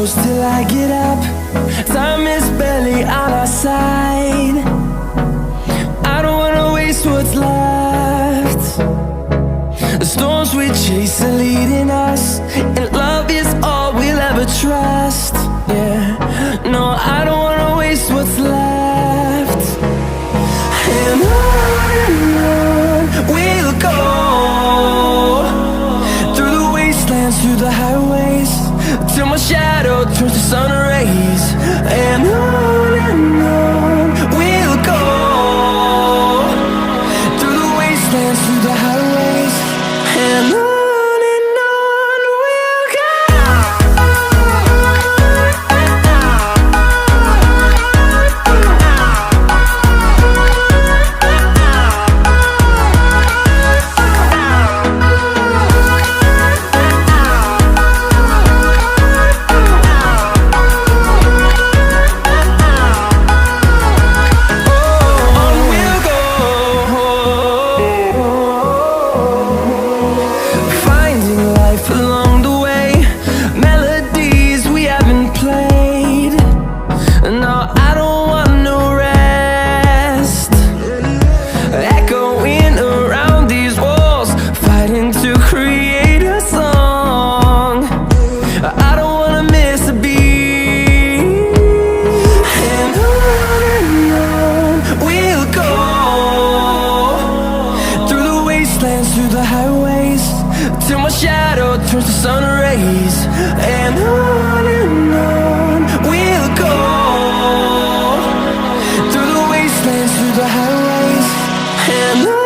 close till I get up. Time is barely on our side. I don't wanna waste what's left. The storms we chase are leading us, and love is all we'll ever trust. Yeah, no, I don't wanna waste what's left. And on we'll go, through the wastelands, through the highways, till my shadow turns to sun rays. And on we'll go, through the wastelands, through the highways, and on. Through the highways, till my shadow turns to sun rays. And on we'll go, through the wastelands, through the highways, and on.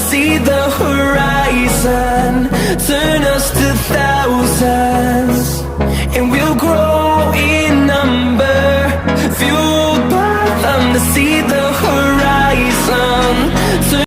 See the horizon turn us to thousands, and we'll grow